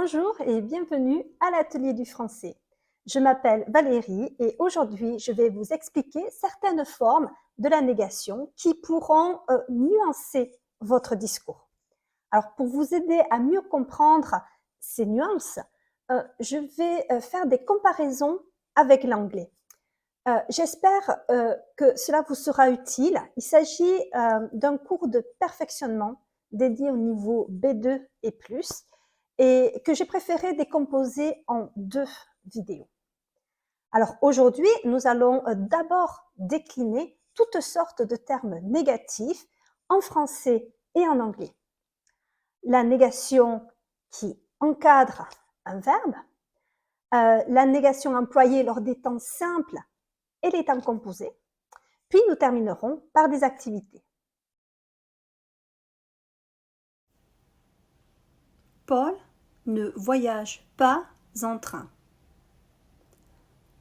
Bonjour et bienvenue à l'atelier du français. Je m'appelle Valérie et aujourd'hui je vais vous expliquer certaines formes de la négation qui pourront nuancer votre discours. Alors pour vous aider à mieux comprendre ces nuances, je vais faire des comparaisons avec l'anglais. J'espère que cela vous sera utile. Il s'agit d'un cours de perfectionnement dédié au niveau B2 et plus et que j'ai préféré décomposer en 2 vidéos. Alors aujourd'hui, nous allons d'abord décliner toutes sortes de termes négatifs en français et en anglais. La négation qui encadre un verbe, la négation employée lors des temps simples et les temps composés. Puis nous terminerons par des activités. Paul ne voyage pas en train.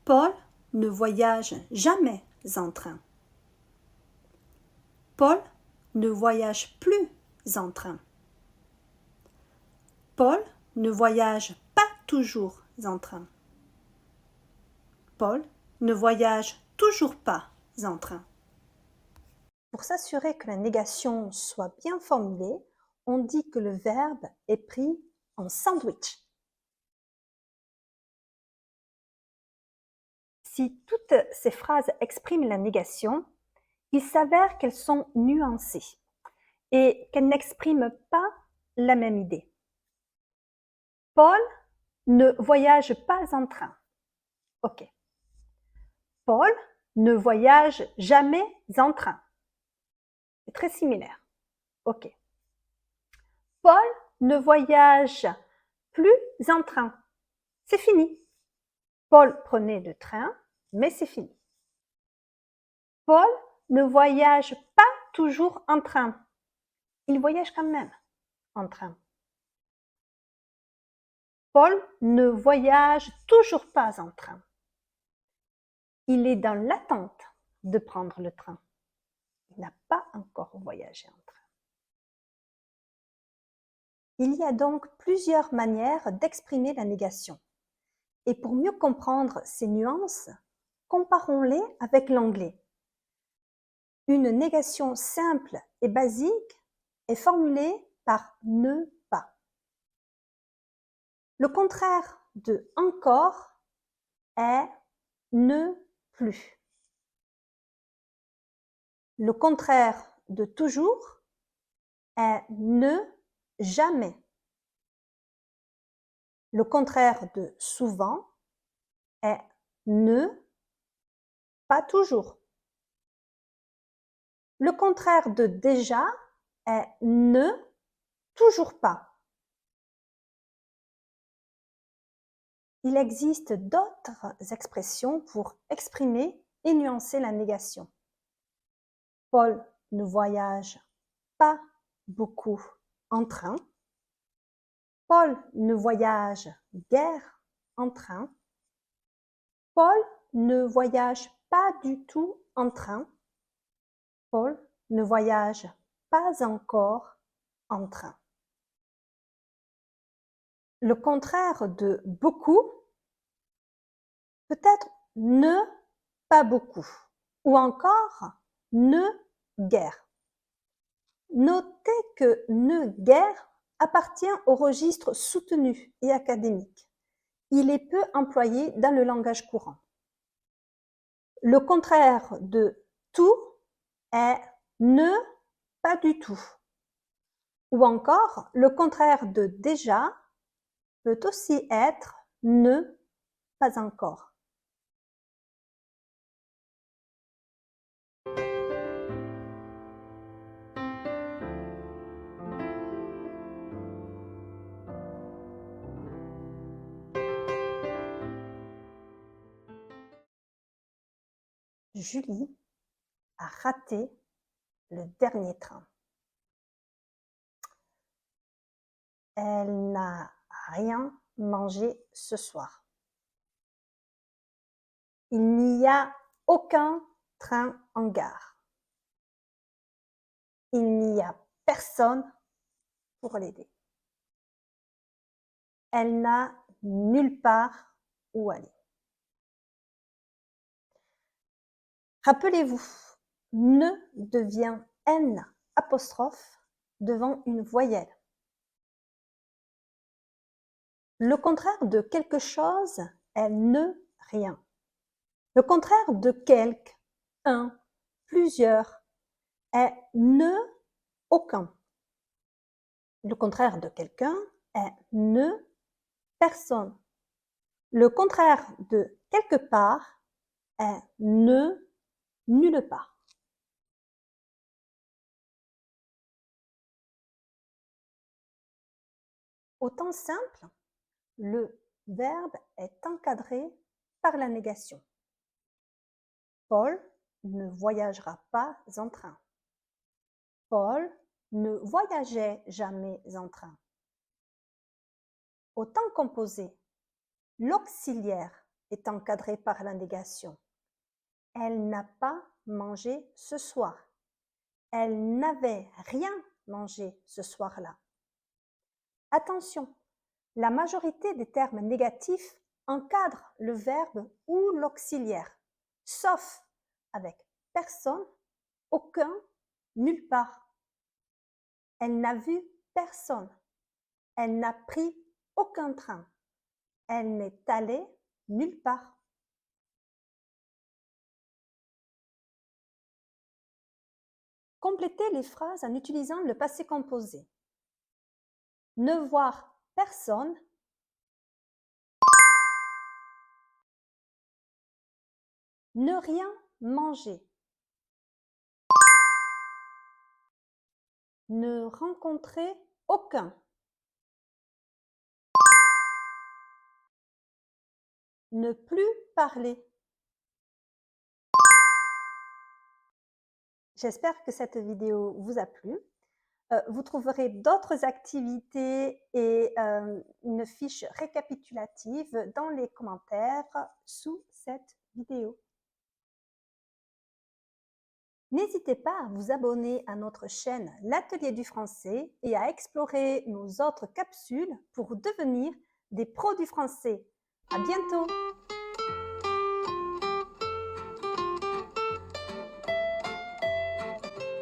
Paul ne voyage jamais en train. Paul ne voyage plus en train. Paul ne voyage pas toujours en train. Paul ne voyage toujours pas en train. Pour s'assurer que la négation soit bien formulée, on dit que le verbe est pris en sandwich. Si toutes ces phrases expriment la négation, il s'avère qu'elles sont nuancées et qu'elles n'expriment pas la même idée. Paul ne voyage pas en train. Ok. Paul ne voyage jamais en train. C'est très similaire. Ok. Paul ne voyage plus en train. C'est fini. Paul prenait le train, mais c'est fini. Paul ne voyage pas toujours en train. Il voyage quand même en train. Paul ne voyage toujours pas en train. Il est dans l'attente de prendre le train. Il n'a pas encore voyagé en train. Il y a donc plusieurs manières d'exprimer la négation. Et pour mieux comprendre ces nuances, comparons-les avec l'anglais. Une négation simple et basique est formulée par ne pas. Le contraire de encore est ne plus. Le contraire de toujours est ne jamais. Le contraire de souvent est ne pas toujours. Le contraire de déjà est ne toujours pas. Il existe d'autres expressions pour exprimer et nuancer la négation. Paul ne voyage pas beaucoup en train. Paul ne voyage guère en train. Paul ne voyage pas du tout en train. Paul ne voyage pas encore en train. Le contraire de beaucoup peut être ne pas beaucoup ou encore ne guère. Notez que ne guère appartient au registre soutenu et académique. Il est peu employé dans le langage courant. Le contraire de tout est ne pas du tout. Ou encore, le contraire de déjà peut aussi être ne pas encore. Julie a raté le dernier train. Elle n'a rien mangé ce soir. Il n'y a aucun train en gare. Il n'y a personne pour l'aider. Elle n'a nulle part où aller. Rappelez-vous, ne devient N apostrophe devant une voyelle. Le contraire de quelque chose est ne rien. Le contraire de quelque, un, plusieurs, est ne aucun. Le contraire de quelqu'un est ne personne. Le contraire de quelque part est ne nulle part. Au temps simple, le verbe est encadré par la négation. Paul ne voyagera pas en train. Paul ne voyageait jamais en train. Au temps composé, l'auxiliaire est encadré par la négation. Elle n'a pas mangé ce soir. Elle n'avait rien mangé ce soir-là. Attention, la majorité des termes négatifs encadrent le verbe ou l'auxiliaire, sauf avec personne, aucun, nulle part. Elle n'a vu personne. Elle n'a pris aucun train. Elle n'est allée nulle part. Complétez les phrases en utilisant le passé composé. Ne voir personne. Ne rien manger. Ne rencontrer aucun. Ne plus parler. J'espère que cette vidéo vous a plu. Vous trouverez d'autres activités et une fiche récapitulative dans les commentaires sous cette vidéo. N'hésitez pas à vous abonner à notre chaîne L'Atelier du français et à explorer nos autres capsules pour devenir des pros du français. À bientôt!